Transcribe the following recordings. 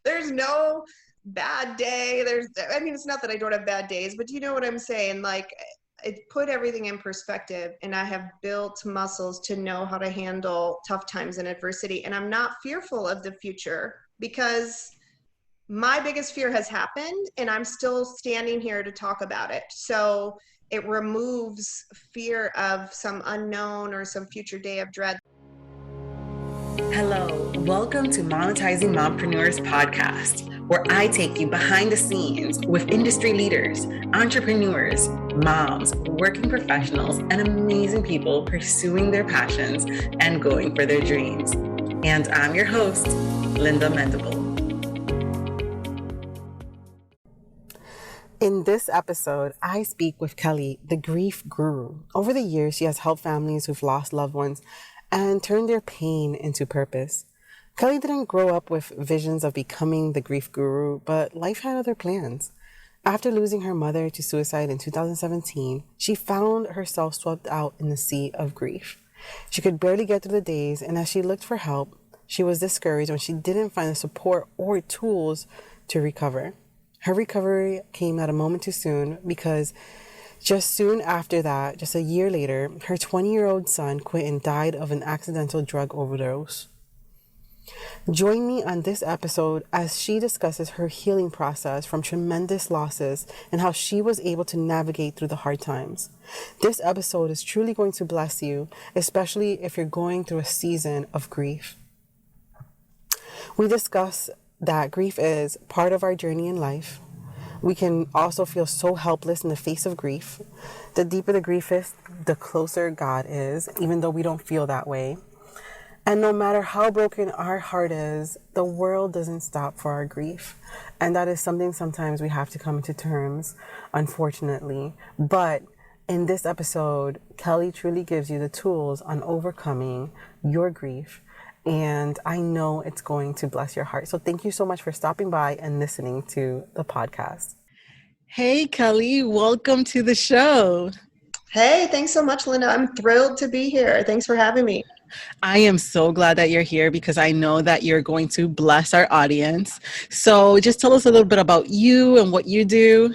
There's no bad day. It's not that I don't have bad days, but you know what I'm saying? Like, it put everything in perspective, and I have built muscles to know how to handle tough times and adversity. And I'm not fearful of the future because my biggest fear has happened and I'm still standing here to talk about it. So it removes fear of some unknown or some future day of dread. Hello, welcome to Monetizing Mompreneurs podcast, where I take you behind the scenes with industry leaders, entrepreneurs, moms, working professionals, and amazing people pursuing their passions and going for their dreams. And I'm your host, Linda Mendable. In this episode, I speak with Kelli, the grief guru. Over the years, she has helped families who've lost loved ones and turned their pain into purpose. Kelli didn't grow up with visions of becoming the grief guru, but life had other plans. After losing her mother to suicide in 2017, she found herself swept out in the sea of grief. She could barely get through the days, and as she looked for help, she was discouraged when she didn't find the support or tools to recover. Her recovery came at a moment too soon because just soon after that, just a year later, her 20-year-old son, Quintin, died of an accidental drug overdose. Join me on this episode as she discusses her healing process from tremendous losses and how she was able to navigate through the hard times. This episode is truly going to bless you, especially if you're going through a season of grief. We discuss that grief is part of our journey in life. We can also feel so helpless in the face of grief. The deeper the grief is, the closer God is, even though we don't feel that way. And no matter how broken our heart is, the world doesn't stop for our grief. And that is something sometimes we have to come to terms, unfortunately. But in this episode, Kelli truly gives you the tools on overcoming your grief. And I know it's going to bless your heart. So thank you so much for stopping by and listening to the podcast. Hey, Kelli, welcome to the show. Hey, thanks so much, Linda. I'm thrilled to be here. Thanks for having me. I am so glad that you're here because I know that you're going to bless our audience. So just tell us a little bit about you and what you do.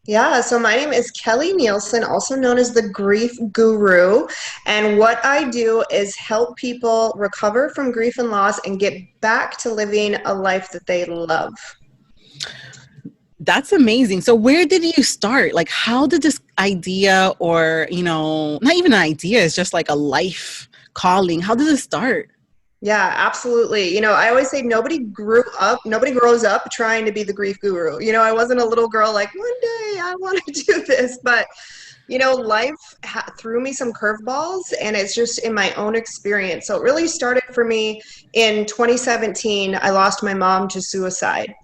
Yeah, so my name is Kelli Nielson, also known as the Grief Guru. And what I do is help people recover from grief and loss and get back to living a life that they love. That's amazing. So where did you start? Like, how did this idea or, not even an idea, it's just like a life calling. How did it start? Yeah, absolutely. I always say nobody grows up trying to be the grief guru. I wasn't a little girl like, one day I want to do this, but life threw me some curveballs, and it's just in my own experience. So it really started for me in 2017. I lost my mom to suicide.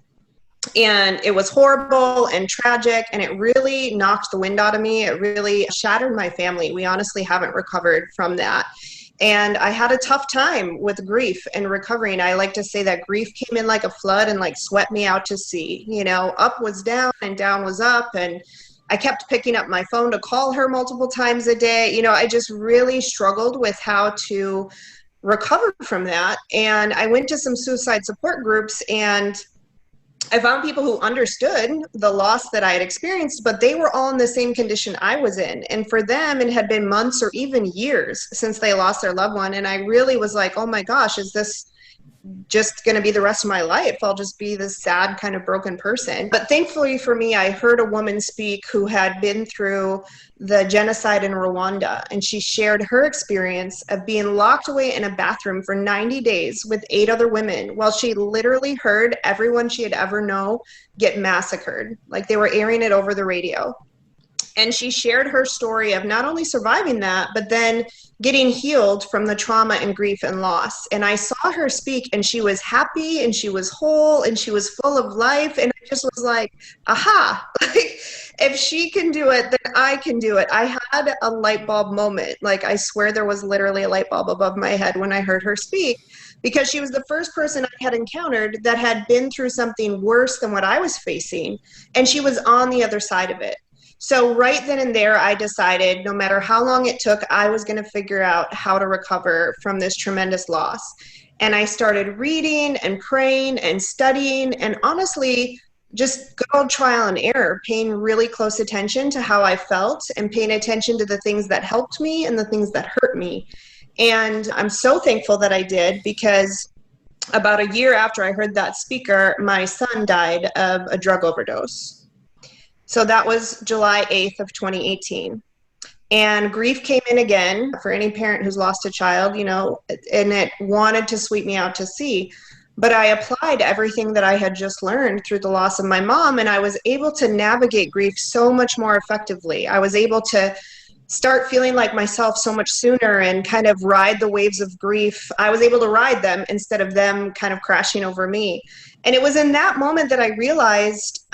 And it was horrible and tragic, and it really knocked the wind out of me. It really shattered my family. We honestly haven't recovered from that. And I had a tough time with grief and recovering. I like to say that grief came in like a flood and like swept me out to sea. Up was down and down was up. And I kept picking up my phone to call her multiple times a day. I just really struggled with how to recover from that. And I went to some suicide support groups, and I found people who understood the loss that I had experienced, but they were all in the same condition I was in. And for them, it had been months or even years since they lost their loved one. And I really was like, oh my gosh, is this just going to be the rest of my life? I'll just be this sad kind of broken person. But thankfully for me, I heard a woman speak who had been through the genocide in Rwanda, and she shared her experience of being locked away in a bathroom for 90 days with 8 other women while she literally heard everyone she had ever known get massacred. Like they were airing it over the radio. And she shared her story of not only surviving that, but then getting healed from the trauma and grief and loss. And I saw her speak, and she was happy and she was whole and she was full of life. And I just was like, aha, like if she can do it, then I can do it. I had a light bulb moment. Like I swear there was literally a light bulb above my head when I heard her speak, because she was the first person I had encountered that had been through something worse than what I was facing. And she was on the other side of it. So right then and there, I decided no matter how long it took, I was going to figure out how to recover from this tremendous loss. And I started reading and praying and studying, and honestly, just good old trial and error, paying really close attention to how I felt and paying attention to the things that helped me and the things that hurt me. And I'm so thankful that I did, because about a year after I heard that speaker, my son died of a drug overdose. So that was July 8th of 2018. And grief came in again for any parent who's lost a child, and it wanted to sweep me out to sea. But I applied everything that I had just learned through the loss of my mom, and I was able to navigate grief so much more effectively. I was able to start feeling like myself so much sooner and kind of ride the waves of grief. I was able to ride them instead of them kind of crashing over me. And it was in that moment that I realized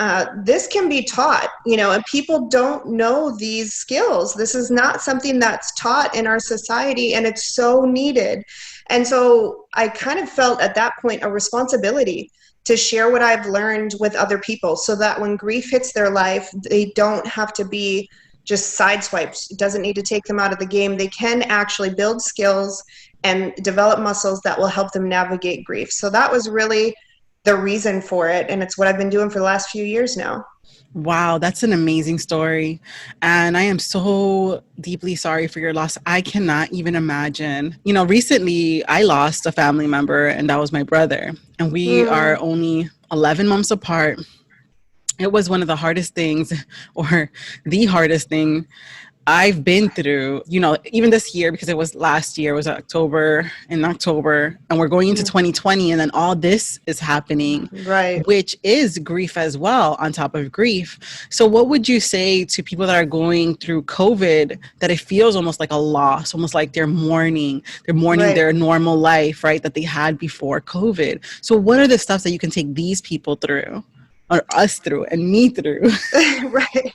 this can be taught, and people don't know these skills. This is not something that's taught in our society, and it's so needed. And so I kind of felt at that point a responsibility to share what I've learned with other people, so that when grief hits their life, they don't have to be just sideswiped. It doesn't need to take them out of the game. They can actually build skills and develop muscles that will help them navigate grief. So that was really the reason for it. And it's what I've been doing for the last few years now. Wow, that's an amazing story. And I am so deeply sorry for your loss. I cannot even imagine. Recently I lost a family member, and that was my brother. And we are only 11 months apart. It was one of the hardest things, or the hardest thing I've been through, even this year, because it was last year, it was October, and we're going into 2020, and then all this is happening, right? Which is grief as well, on top of grief. So what would you say to people that are going through COVID, that it feels almost like a loss, almost like they're mourning right. Their normal life, right, that they had before COVID? So what are the steps that you can take these people through? Or us through, and me through? Right.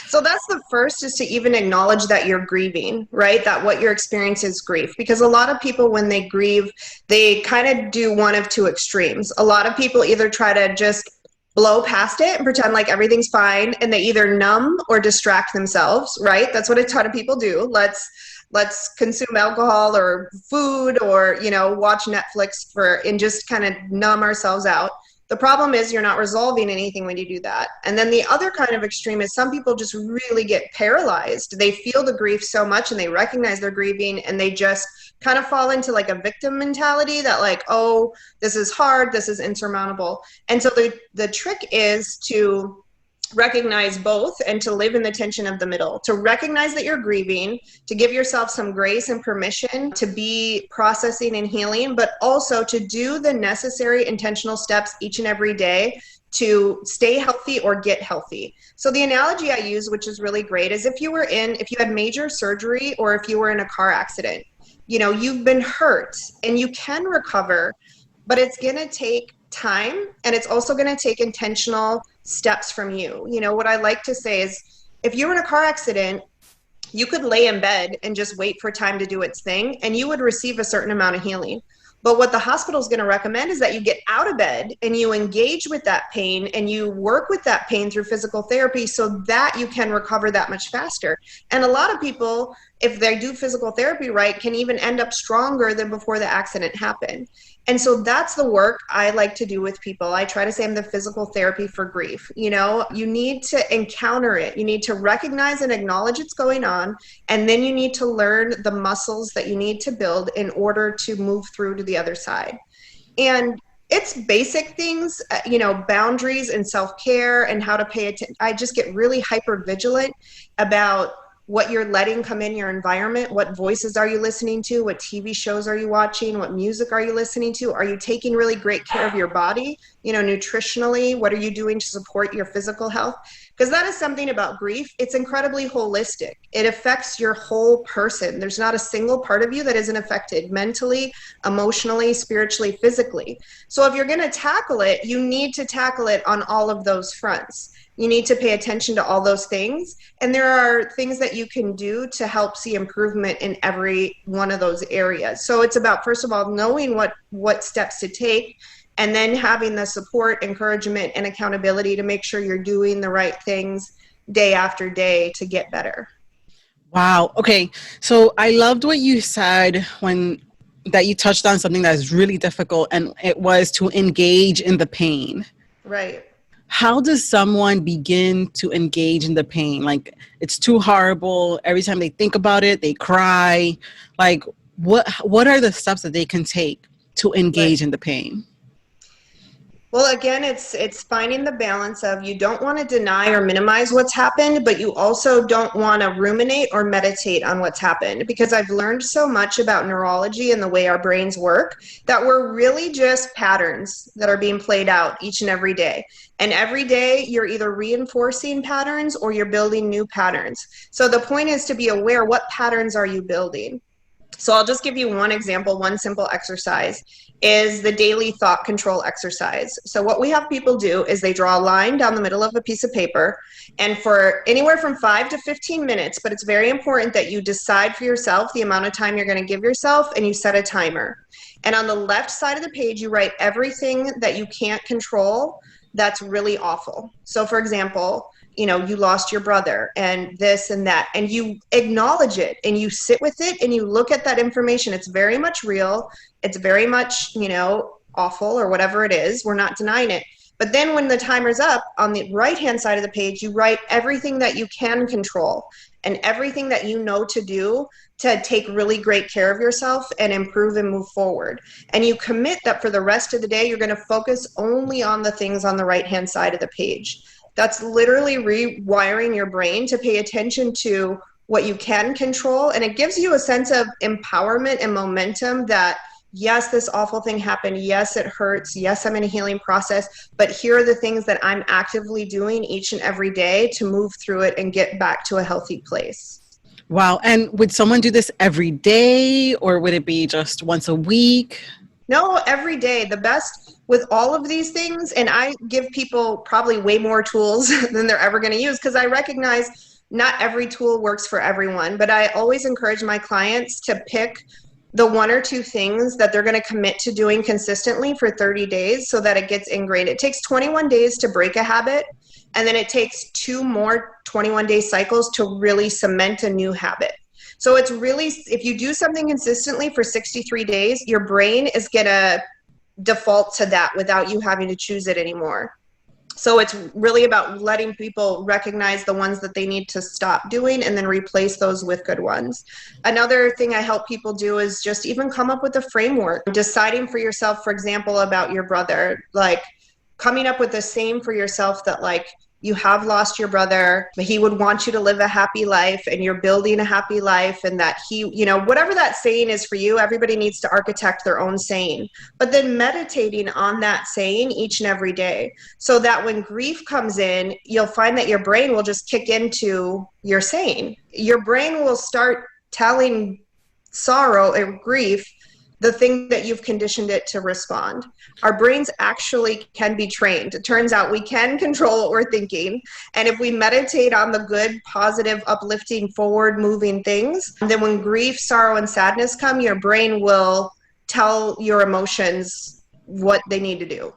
So that's the first, is to even acknowledge that you're grieving, right? That what your experience is grief. Because a lot of people, when they grieve, they kind of do one of two extremes. A lot of people either try to just blow past it and pretend like everything's fine, and they either numb or distract themselves, right? That's what a ton of people do. Let's consume alcohol or food, or, watch Netflix and just kind of numb ourselves out. The problem is you're not resolving anything when you do that. And then the other kind of extreme is some people just really get paralyzed. They feel the grief so much, and they recognize they're grieving, and they just kind of fall into like a victim mentality that like, oh, this is hard, this is insurmountable. And so the trick is to recognize both, and to live in the tension of the middle, to recognize that you're grieving, to give yourself some grace and permission to be processing and healing, but also to do the necessary intentional steps each and every day to stay healthy or get healthy. So the analogy I use, which is really great, is if you had major surgery, or if you were in a car accident, you've been hurt and you can recover, but it's going to take time, and it's also going to take intentional steps from you. What I like to say is, if you were in a car accident, you could lay in bed and just wait for time to do its thing, and you would receive a certain amount of healing. But what the hospital is going to recommend is that you get out of bed and you engage with that pain, and you work with that pain through physical therapy, so that you can recover that much faster. And a lot of people, if they do physical therapy right, can even end up stronger than before the accident happened. And so that's the work I like to do with people. I try to say I'm the physical therapy for grief. You need to encounter it. You need to recognize and acknowledge it's going on. And then you need to learn the muscles that you need to build in order to move through to the other side. And it's basic things, boundaries and self-care, and how to pay attention. I just get really hyper vigilant about what you're letting come in your environment. What voices are you listening to? What TV shows are you watching? What music are you listening to? Are you taking really great care of your body? Nutritionally, what are you doing to support your physical health? Because that is something about grief. It's incredibly holistic. It affects your whole person. There's not a single part of you that isn't affected mentally, emotionally, spiritually, physically. So if you're going to tackle it, you need to tackle it on all of those fronts. You need to pay attention to all those things. And there are things that you can do to help see improvement in every one of those areas. So it's about, first of all, knowing what steps to take, and then having the support, encouragement, and accountability to make sure you're doing the right things day after day to get better. Wow. Okay. So I loved what you said when that you touched on something that is really difficult, and it was to engage in the pain. Right. How does someone begin to engage in the pain? Like, it's too horrible. Every time they think about it, they cry. Like, what are the steps that they can take to Right. engage in the pain? Well, again, it's finding the balance of you don't want to deny or minimize what's happened, but you also don't want to ruminate or meditate on what's happened, because I've learned so much about neurology and the way our brains work that we're really just patterns that are being played out each and every day. And every day you're either reinforcing patterns or you're building new patterns. So the point is to be aware, what patterns are you building? So I'll just give you one example. One simple exercise is the daily thought control exercise. So what we have people do is they draw a line down the middle of a piece of paper, and for anywhere from 5 to 15 minutes, but it's very important that you decide for yourself the amount of time you're going to give yourself, and you set a timer. And on the left side of the page, you write everything that you can't control that's really awful. So for example, you know, you lost your brother and this and that, and you acknowledge it and you sit with it and you look at that information. It's very much real. It's very much, you know, awful or whatever it is. We're not denying it. But then when the timer's up, on the right-hand side of the page, you write everything that you can control and everything that you know to do to take really great care of yourself and improve and move forward. And you commit that for the rest of the day, you're going to focus only on the things on the right-hand side of the page. That's literally rewiring your brain to pay attention to what you can control. And it gives you a sense of empowerment and momentum that, yes, this awful thing happened. Yes, it hurts. Yes, I'm in a healing process. But here are the things that I'm actively doing each and every day to move through it and get back to a healthy place. Wow. And would someone do this every day, or would it be just once a week? No, every day. The best with all of these things, and I give people probably way more tools than they're ever going to use, because I recognize not every tool works for everyone, but I always encourage my clients to pick the one or two things that they're going to commit to doing consistently for 30 days so that it gets ingrained. It takes 21 days to break a habit, and then it takes 2 more 21-day cycles to really cement a new habit. So it's really, if you do something consistently for 63 days, your brain is going to default to that without you having to choose it anymore. So it's really about letting people recognize the ones that they need to stop doing and then replace those with good ones. Another thing I help people do is just even come up with a framework, deciding for yourself, for example, about your brother, like coming up with the same for yourself, that like, you have lost your brother, but he would want you to live a happy life and you're building a happy life, and that he, you know, whatever that saying is for you, everybody needs to architect their own saying, but then meditating on that saying each and every day, so that when grief comes in, you'll find that your brain will just kick into your saying. Your brain will start telling sorrow and grief the thing that you've conditioned it to respond. Our brains actually can be trained. It turns out we can control what we're thinking. And if we meditate on the good, positive, uplifting, forward moving things, then when grief, sorrow, and sadness come, your brain will tell your emotions what they need to do,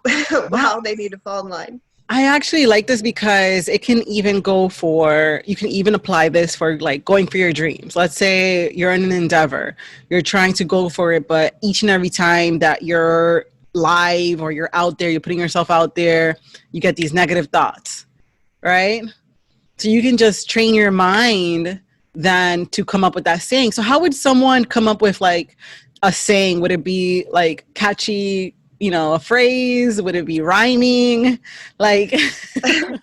how they need to fall in line. I actually like this because it can even go for, you can even apply this for like going for your dreams. Let's say you're in an endeavor, you're trying to go for it, but each and every time that you're live or you're out there, you're putting yourself out there, you get these negative thoughts, right? So you can just train your mind then to come up with that saying. So how would someone come up with like a saying? Would it be like catchy, you know, a phrase? Would it be rhyming? Like,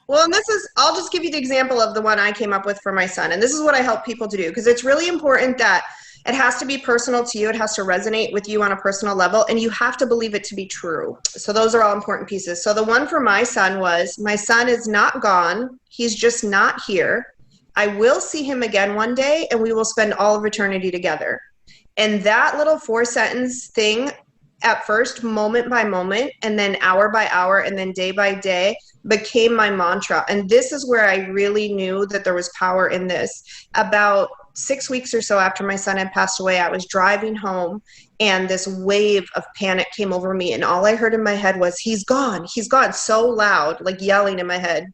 well, and this is, I'll just give you the example of the one I came up with for my son. And this is what I help people to do, because it's really important that it has to be personal to you. It has to resonate with you on a personal level, and you have to believe it to be true. So those are all important pieces. So the one for my son was, my son is not gone. He's just not here. I will see him again one day, and we will spend all of eternity together. And that little 4-sentence thing, at first, moment by moment, and then hour by hour, and then day by day, became my mantra. And this is where I really knew that there was power in this. About 6 weeks or so after my son had passed away, I was driving home, and this wave of panic came over me. And all I heard in my head was, he's gone, so loud, like yelling in my head.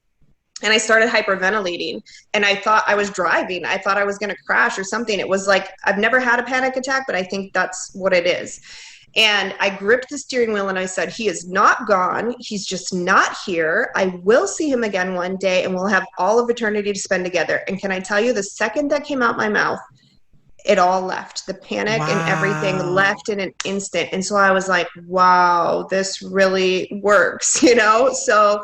and I started hyperventilating, and I thought I was driving. I thought I was going to crash or something. It was like, I've never had a panic attack, but I think that's what it is. And I gripped the steering wheel and I said, he is not gone. He's just not here. I will see him again one day and we'll have all of eternity to spend together. And can I tell you, the second that came out my mouth, it all left. The panic and everything Wow. left in an instant. And so I was like, wow, this really works, you know? So,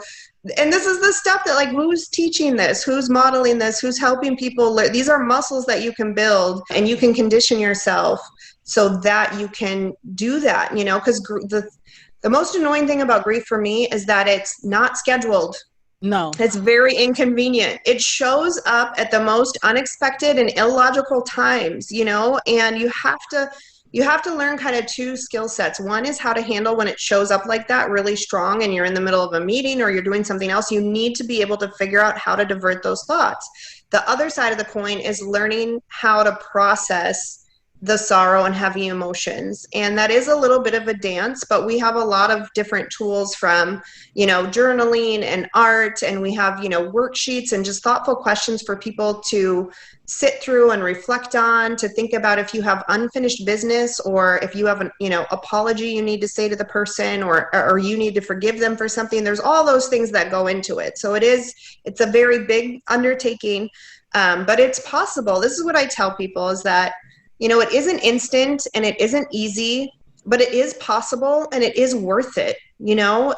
and this is the stuff that, like, who's teaching this? Who's modeling this? Who's helping people learn? These are muscles that you can build and you can condition yourself so that you can do that, you know? Because the most annoying thing about grief for me is that it's not scheduled. No. It's very inconvenient. It shows up at the most unexpected and illogical times, you know, and you have to learn kind of two skill sets. One is how to handle when it shows up like that really strong and you're in the middle of a meeting or you're doing something else. You need to be able to figure out how to divert those thoughts. The other side of the coin is learning how to process the sorrow and heavy emotions. And that is a little bit of a dance, but we have a lot of different tools from, you know, journaling and art, and we have, you know, worksheets and just thoughtful questions for people to sit through and reflect on, to think about if you have unfinished business or if you have an, you know, apology you need to say to the person, or you need to forgive them for something. There's all those things that go into it. So it's a very big undertaking, but it's possible. This is what I tell people is that, you know, it isn't instant and it isn't easy, but it is possible and it is worth it. You know,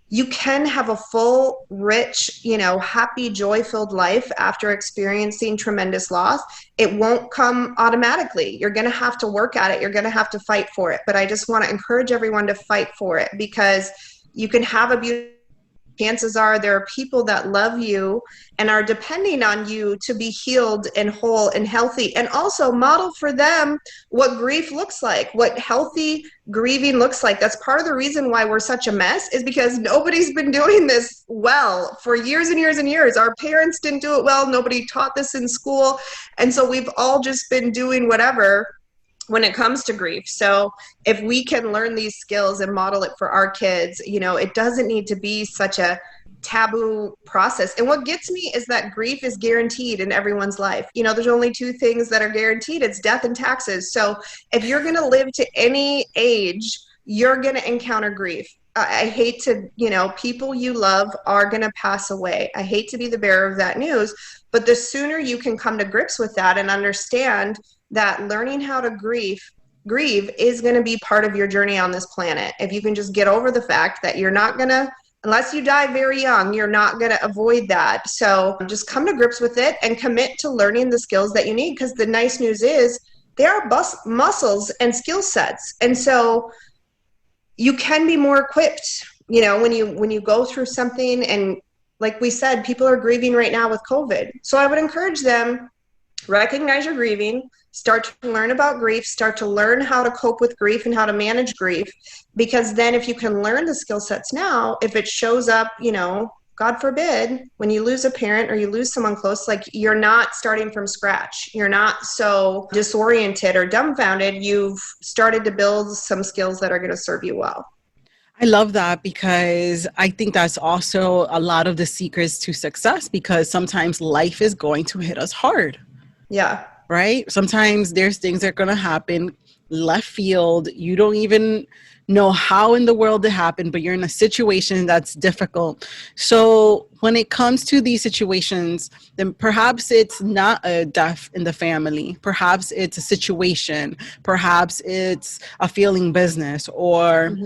you can have a full, rich, you know, happy, joy-filled life after experiencing tremendous loss. It won't come automatically. You're going to have to work at it. You're going to have to fight for it. But I just want to encourage everyone to fight for it, because you can have a beautiful, chances are there are people that love you and are depending on you to be healed and whole and healthy, and also model for them what grief looks like, what healthy grieving looks like. That's part of the reason why we're such a mess, is because nobody's been doing this well for years and years and years. Our parents didn't do it well. Nobody taught this in school. And so we've all just been doing whatever when it comes to grief. So if we can learn these skills and model it for our kids, you know, it doesn't need to be such a taboo process. And what gets me is that grief is guaranteed in everyone's life. You know, there's only two things that are guaranteed. It's death and taxes. So if you're going to live to any age, you're going to encounter grief. I hate to, you know, people you love are going to pass away. I hate to be the bearer of that news, but the sooner you can come to grips with that and understand that learning how to grieve is going to be part of your journey on this planet. If you can just get over the fact that you're not going to, unless you die very young, you're not going to avoid that. So just come to grips with it and commit to learning the skills that you need, because the nice news is they are muscles and skill sets. And so you can be more equipped, you know, when you go through something. And like we said, people are grieving right now with COVID. So I would encourage them, recognize you're grieving, start to learn about grief, start to learn how to cope with grief and how to manage grief. Because then if you can learn the skill sets now, if it shows up, you know, God forbid, when you lose a parent or you lose someone close, like, you're not starting from scratch. You're not so disoriented or dumbfounded. You've started to build some skills that are going to serve you well. I love that, because I think that's also a lot of the secrets to success, because sometimes life is going to hit us hard. Yeah. Right? Sometimes there's things that are going to happen left field. You don't even know how in the world it happened, but you're in a situation that's difficult. So when it comes to these situations, then perhaps it's not a death in the family. Perhaps it's a situation. Perhaps it's a failing business, or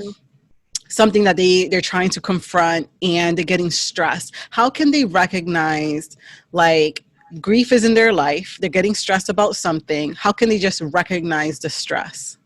something that they're trying to confront and they're getting stressed. How can they recognize, like, grief is in their life, they're getting stressed about something? How can they just recognize the stress?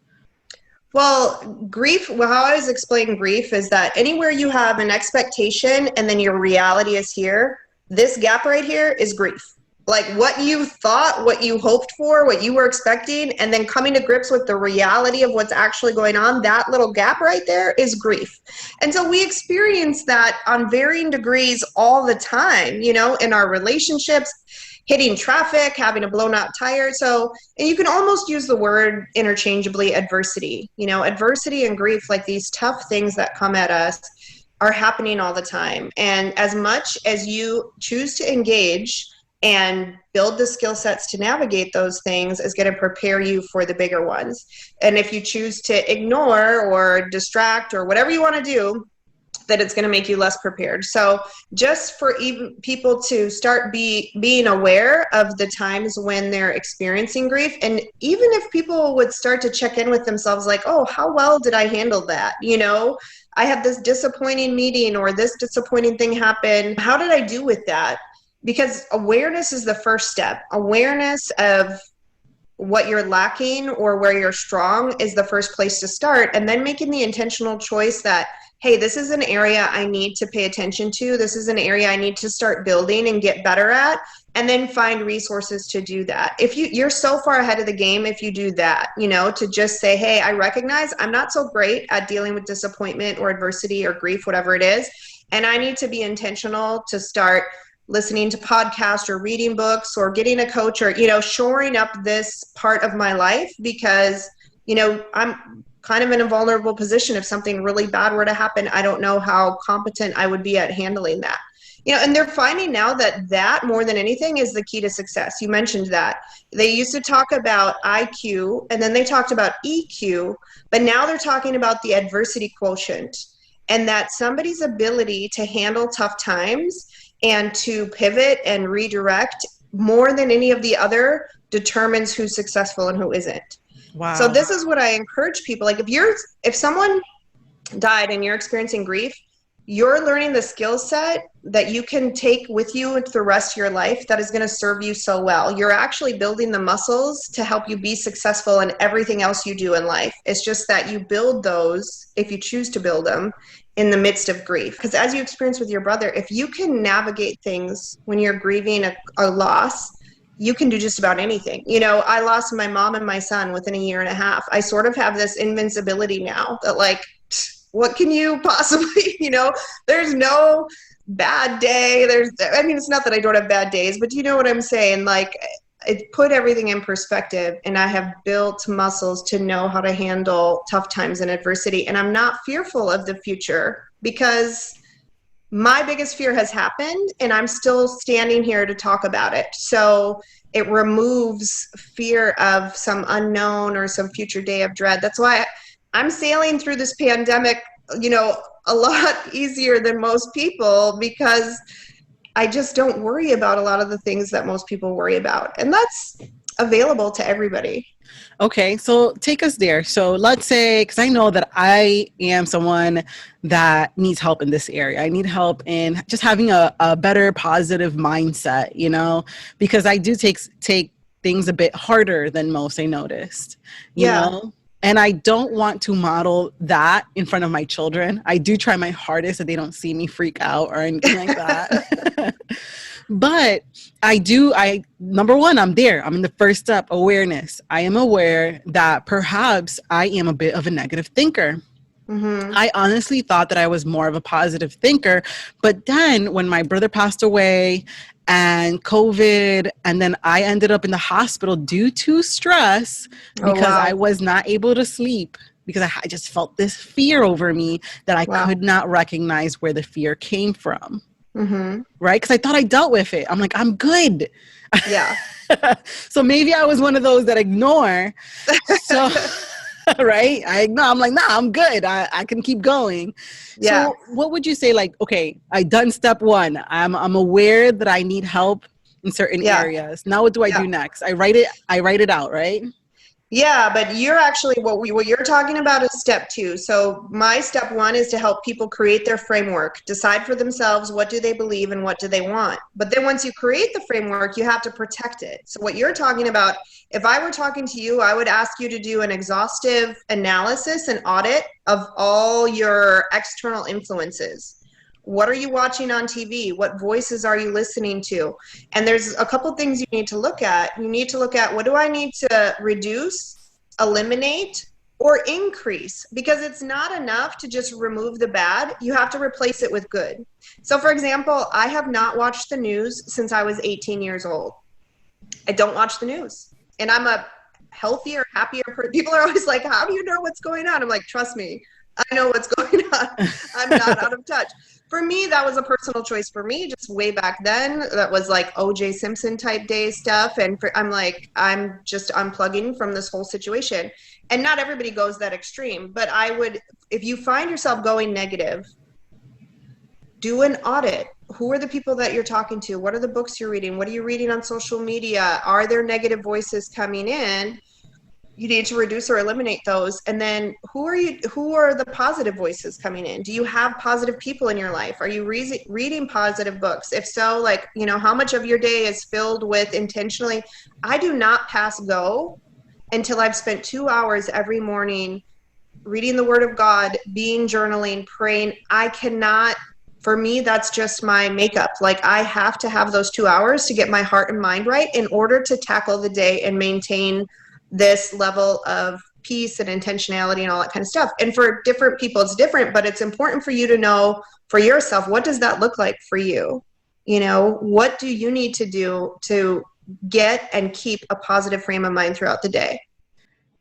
Well, how I always explain grief is that anywhere you have an expectation and then your reality is here, this gap right here is grief. Like, what you thought, what you hoped for, what you were expecting, and then coming to grips with the reality of what's actually going on, that little gap right there is grief. And so we experience that on varying degrees all the time, you know, in our relationships, hitting traffic, having a blown out tire. So, and you can almost use the word interchangeably, adversity. You know, adversity and grief, like these tough things that come at us, are happening all the time. And as much as you choose to engage and build the skill sets to navigate those things is going to prepare you for the bigger ones. And if you choose to ignore or distract or whatever you want to do, that it's going to make you less prepared. So just for even people to start being aware of the times when they're experiencing grief, and even if people would start to check in with themselves like, oh, how well did I handle that? You know, I had this disappointing meeting or this disappointing thing happen. How did I do with that? Because awareness is the first step. Awareness of what you're lacking or where you're strong is the first place to start. And then making the intentional choice that, hey, this is an area I need to pay attention to. This is an area I need to start building and get better at, and then find resources to do that. If you're so far ahead of the game, if you do that, you know, to just say, hey, I recognize I'm not so great at dealing with disappointment or adversity or grief, whatever it is. And I need to be intentional to start listening to podcasts or reading books or getting a coach or, you know, shoring up this part of my life because, you know, I'm kind of in a vulnerable position. If something really bad were to happen, I don't know how competent I would be at handling that. You know, and they're finding now that more than anything is the key to success. You mentioned that. They used to talk about IQ and then they talked about EQ, but now they're talking about the adversity quotient, and that somebody's ability to handle tough times and to pivot and redirect more than any of the other determines who's successful and who isn't. Wow. So this is what I encourage people. Like if someone died and you're experiencing grief, you're learning the skill set that you can take with you into the rest of your life that is going to serve you so well. You're actually building the muscles to help you be successful in everything else you do in life. It's just that you build those, if you choose to build them, in the midst of grief. Because as you experience with your brother, if you can navigate things when you're grieving a loss, you can do just about anything. You know, I lost my mom and my son within a year and a half. I sort of have this invincibility now that like, what can you possibly, you know, there's no bad day. I mean, it's not that I don't have bad days, but you know what I'm saying? Like, it put everything in perspective, and I have built muscles to know how to handle tough times and adversity. And I'm not fearful of the future because my biggest fear has happened and I'm still standing here to talk about it. So it removes fear of some unknown or some future day of dread. That's why I'm sailing through this pandemic, you know, a lot easier than most people because I just don't worry about a lot of the things that most people worry about. And that's available to everybody. Okay, so take us there. So let's say, because I know that I am someone that needs help in this area. I need help in just having a better positive mindset, you know, because I do take things a bit harder than most, I noticed, you know? And I don't want to model that in front of my children. I do try my hardest that they don't see me freak out or anything like that. But number one, I'm there. I'm in the first step, awareness. I am aware that perhaps I am a bit of a negative thinker. Mm-hmm. I honestly thought that I was more of a positive thinker. But then when my brother passed away and COVID, and then I ended up in the hospital due to stress because I was not able to sleep because I just felt this fear over me that I could not recognize where the fear came from. Mm-hmm. Right? Because I thought I dealt with it. I'm like, I'm good. Yeah. So maybe I was one of those that ignore. So, right? I ignore. I'm like, nah, I'm good. I can keep going. Yeah. So what would you say? Like, okay, I done step one. I'm aware that I need help in certain areas. Now what do I do next? I write it out, right? Yeah, but you're actually, what you're talking about is step two. So my step one is to help people create their framework, decide for themselves what do they believe and what do they want. But then once you create the framework, you have to protect it. So what you're talking about, if I were talking to you, I would ask you to do an exhaustive analysis and audit of all your external influences. What are you watching on TV? What voices are you listening to? And there's a couple things you need to look at. You need to look at, what do I need to reduce, eliminate, or increase? Because it's not enough to just remove the bad. You have to replace it with good. So for example, I have not watched the news since I was 18 years old. I don't watch the news. And I'm a healthier, happier person. People are always like, how do you know what's going on? I'm like, trust me. I know what's going on. I'm not out of touch. For me, that was a personal choice for me just way back then. That was like OJ Simpson type day stuff. And I'm like, I'm just unplugging from this whole situation. And not everybody goes that extreme, but I would, if you find yourself going negative, do an audit. Who are the people that you're talking to? What are the books you're reading? What are you reading on social media? Are there negative voices coming in? You need to reduce or eliminate those. And then who are the positive voices coming in? Do you have positive people in your life? Are you reading positive books? If so, like, how much of your day is filled with intentionally? I do not pass go until I've spent 2 hours every morning reading the Word of God, journaling, praying. I cannot, for me, that's just my makeup. Like, I have to have those 2 hours to get my heart and mind right in order to tackle the day and maintain this level of peace and intentionality and all that kind of stuff. And for different people, it's different, but it's important for you to know for yourself, what does that look like for you? What do you need to do to get and keep a positive frame of mind throughout the day?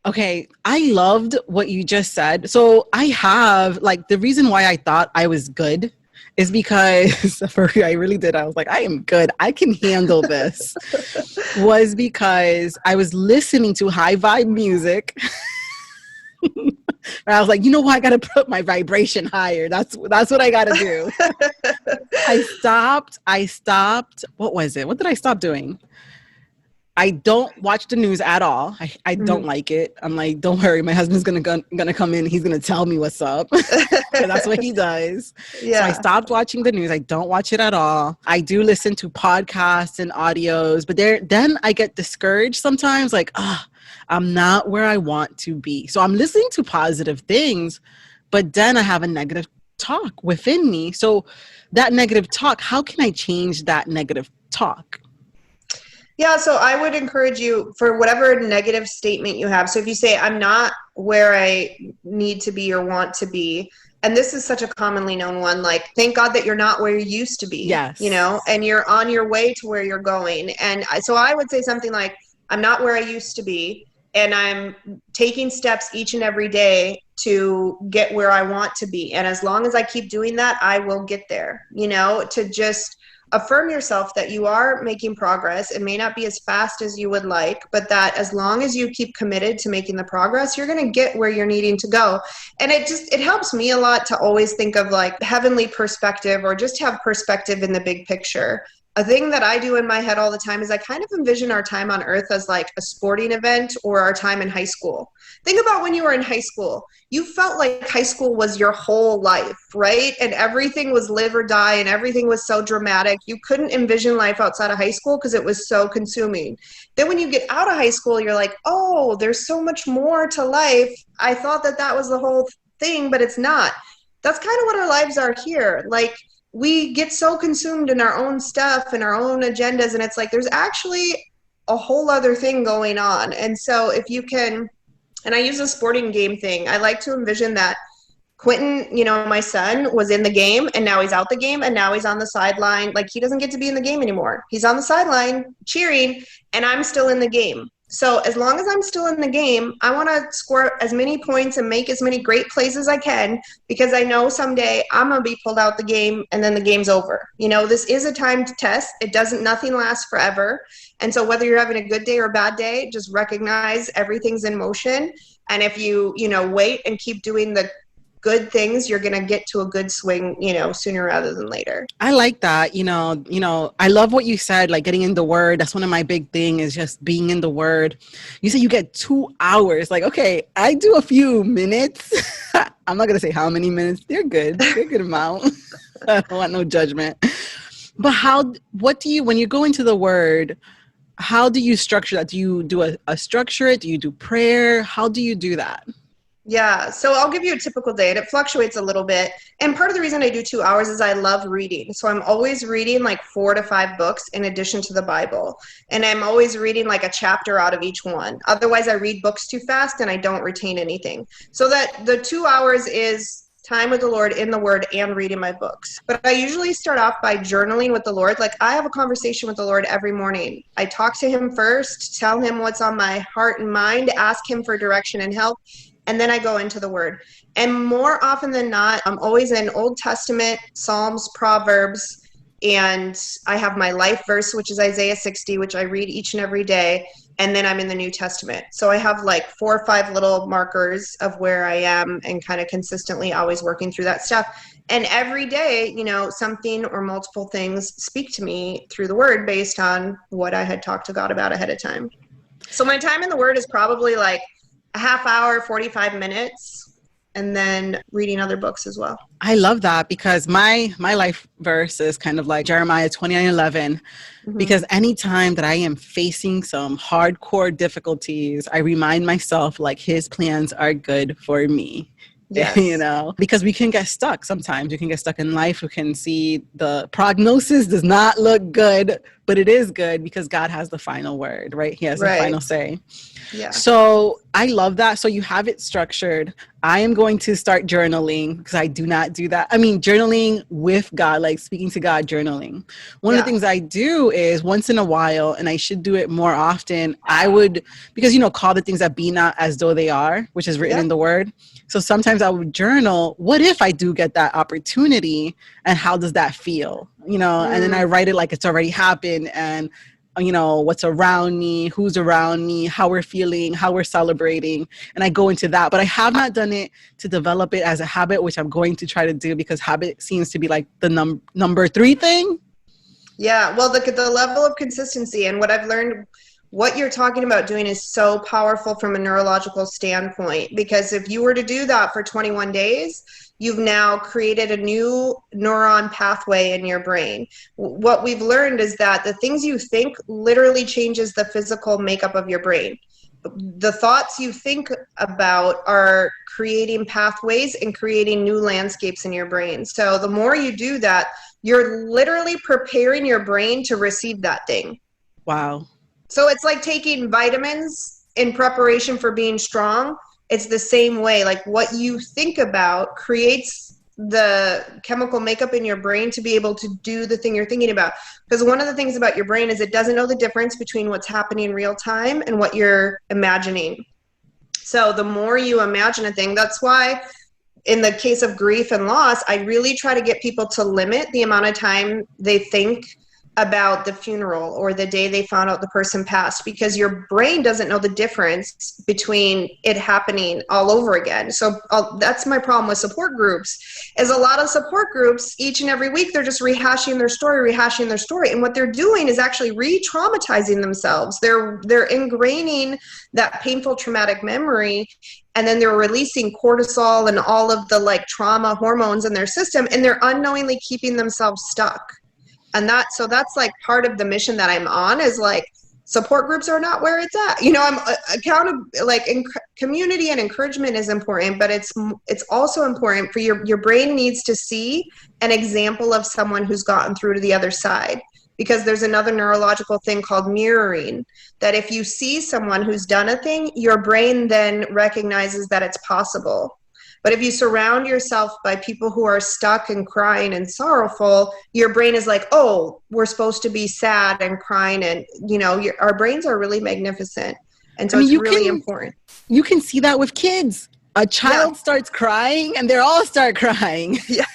Okay, I loved what you just said. So I have, like, the reason why I thought I was good is because I really did. I was like, I am good. I can handle this. Was because I was listening to high vibe music. And I was like, what? I got to put my vibration higher. That's what I got to do. I stopped. What was it? What did I stop doing? I don't watch the news at all. I don't like it. I'm like, don't worry. My husband's gonna come in. He's gonna tell me what's up. That's what he does. Yeah. So I stopped watching the news. I don't watch it at all. I do listen to podcasts and audios, but then I get discouraged sometimes. Like, I'm not where I want to be. So I'm listening to positive things, but then I have a negative talk within me. So that negative talk, how can I change that negative talk? Yeah, so I would encourage you for whatever negative statement you have. So if you say, I'm not where I need to be or want to be, and this is such a commonly known one, like, thank God that you're not where you used to be, yes. And you're on your way to where you're going. And so I would say something like, I'm not where I used to be, and I'm taking steps each and every day to get where I want to be. And as long as I keep doing that, I will get there, to just affirm yourself that you are making progress. It may not be as fast as you would like, but that as long as you keep committed to making the progress, you're going to get where you're needing to go. And it helps me a lot to always think of like heavenly perspective, or just have perspective in the big picture. A thing that I do in my head all the time is I kind of envision our time on earth as like a sporting event, or our time in high school. Think about when you were in high school. You felt like high school was your whole life, right? And everything was live or die, and everything was so dramatic. You couldn't envision life outside of high school because it was so consuming. Then when you get out of high school, you're like, oh, there's so much more to life. I thought that was the whole thing, but it's not. That's kind of what our lives are here. Like, we get so consumed in our own stuff and our own agendas, and it's like there's actually a whole other thing going on. And so if you can, and I use a sporting game thing, I like to envision that Quintin, my son, was in the game, and now he's out the game, and now he's on the sideline. Like, he doesn't get to be in the game anymore. He's on the sideline cheering, and I'm still in the game. So as long as I'm still in the game, I want to score as many points and make as many great plays as I can, because I know someday I'm going to be pulled out the game and then the game's over. This is a time to test. Nothing lasts forever. And so whether you're having a good day or a bad day, just recognize everything's in motion. And if you, wait and keep doing the good things, you're going to get to a good swing, sooner rather than later. I like that. I love what you said, like getting in the word. That's one of my big thing, is just being in the word. You say you get 2 hours. Like, okay, I do a few minutes. I'm not going to say how many minutes. They're good. They're a good amount. I don't want no judgment. But when you go into the word, how do you structure that? Do you do a structure? Do you do prayer? How do you do that? Yeah, so I'll give you a typical day, and it fluctuates a little bit. And part of the reason I do 2 hours is I love reading. So I'm always reading like 4 to 5 books in addition to the Bible. And I'm always reading like a chapter out of each one. Otherwise, I read books too fast and I don't retain anything. So that the 2 hours is time with the Lord in the Word and reading my books. But I usually start off by journaling with the Lord. Like, I have a conversation with the Lord every morning. I talk to him first, tell him what's on my heart and mind, ask him for direction and help. and then I go into the word. And more often than not, I'm always in Old Testament, Psalms, Proverbs, and I have my life verse, which is Isaiah 60, which I read each and every day. And then I'm in the New Testament. So I have like 4 or 5 little markers of where I am and kind of consistently always working through that stuff. And every day, you know, something or multiple things speak to me through the word based on what I had talked to God about ahead of time. So my time in the word is probably like a half hour, 45 minutes, and then reading other books as well. I love that, because my life verse is kind of like Jeremiah 29:11, because anytime that I am facing some hardcore difficulties, I remind myself like his plans are good for me. Yes. You know, because we can get stuck sometimes. We can get stuck in life. We can see the prognosis does not look good, but it is good because God has the final word, right? He has the final say. Yeah. So I love that. So you have it structured. I am going to start journaling, because I do not do that. I mean, journaling with God, like speaking to God, journaling. One of the things I do is once in a while, and I should do it more often, I would, because, you know, call the things that be not as though they are, which is written in the word. So sometimes I would journal, what if I do get that opportunity, and how does that feel? You know, and then I write it like it's already happened, and you know, what's around me, who's around me, how we're feeling, how we're celebrating. And I go into that, but I have not done it to develop it as a habit, which I'm going to try to do, because habit seems to be like the number 3 thing. Yeah. Well, the level of consistency, and what I've learned, what you're talking about doing is so powerful from a neurological standpoint, because if you were to do that for 21 days, you've now created a new neuron pathway in your brain. What we've learned is that the things you think literally changes the physical makeup of your brain. The thoughts you think about are creating pathways and creating new landscapes in your brain. So the more you do that, you're literally preparing your brain to receive that thing. Wow. So it's like taking vitamins in preparation for being strong. It's the same way. Like what you think about creates the chemical makeup in your brain to be able to do the thing you're thinking about. Because one of the things about your brain is it doesn't know the difference between what's happening in real time and what you're imagining. So the more you imagine a thing, that's why in the case of grief and loss, I really try to get people to limit the amount of time they think about the funeral or the day they found out the person passed, because your brain doesn't know the difference between it happening all over again. So that's my problem with support groups, is a lot of support groups each and every week, they're just rehashing their story. And what they're doing is actually re-traumatizing themselves. They're ingraining that painful traumatic memory, and then they're releasing cortisol and all of the like trauma hormones in their system, and they're unknowingly keeping themselves stuck. And that's like part of the mission that I'm on, is like support groups are not where it's at. You know, I'm accountable, like community and encouragement is important, but it's also important for your brain needs to see an example of someone who's gotten through to the other side, because there's another neurological thing called mirroring, that if you see someone who's done a thing, your brain then recognizes that it's possible. But if you surround yourself by people who are stuck and crying and sorrowful, your brain is like, oh, we're supposed to be sad and crying. And, you know, our brains are really magnificent. And so it's really important. You can see that with kids. A child starts crying and they all start crying. Yeah.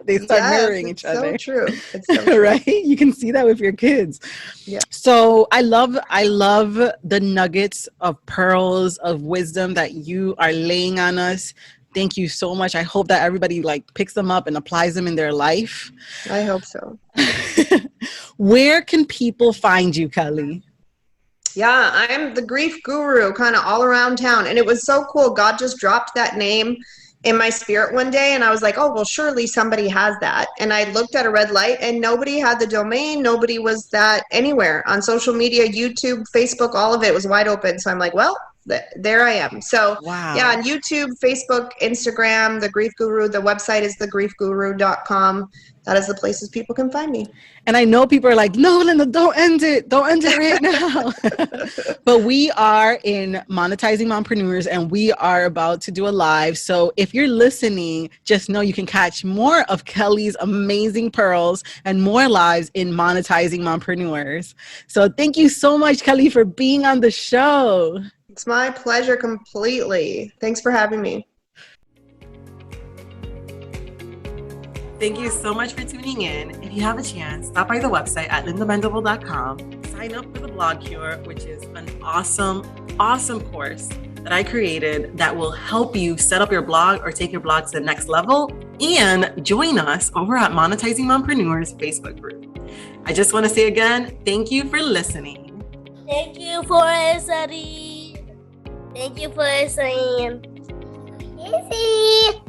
They start mirroring each other. So true. It's so true. Right? You can see that with your kids. Yeah. So I love the nuggets of pearls of wisdom that you are laying on us. Thank you so much. I hope that everybody like picks them up and applies them in their life. I hope so. Where can people find you, Kelli? Yeah, I'm the grief guru kind of all around town. And it was so cool. God just dropped that name in my spirit one day, and I was like, oh, well, surely somebody has that. And I looked at a red light, and nobody had the domain. Nobody was that anywhere on social media, YouTube, Facebook, all of it was wide open. So I'm like, well, there I am. So yeah, on YouTube, Facebook, Instagram, The Grief Guru. The website is thegriefguru.com. That is the places people can find me. And I know people are like, no, Linda, don't end it. Don't end it right now. But we are in Monetizing Mompreneurs, and we are about to do a live. So if you're listening, just know you can catch more of Kelli's amazing pearls and more lives in Monetizing Mompreneurs. So thank you so much, Kelli, for being on the show. It's my pleasure completely. Thanks for having me. Thank you so much for tuning in. If you have a chance, stop by the website at lindamendable.com. Sign up for the Blog Cure, which is an awesome course that I created that will help you set up your blog or take your blog to the next level. And join us over at Monetizing Mompreneurs Facebook group. I just want to say again, thank you for listening. Thank you for listening. Thank you for listening. Easy.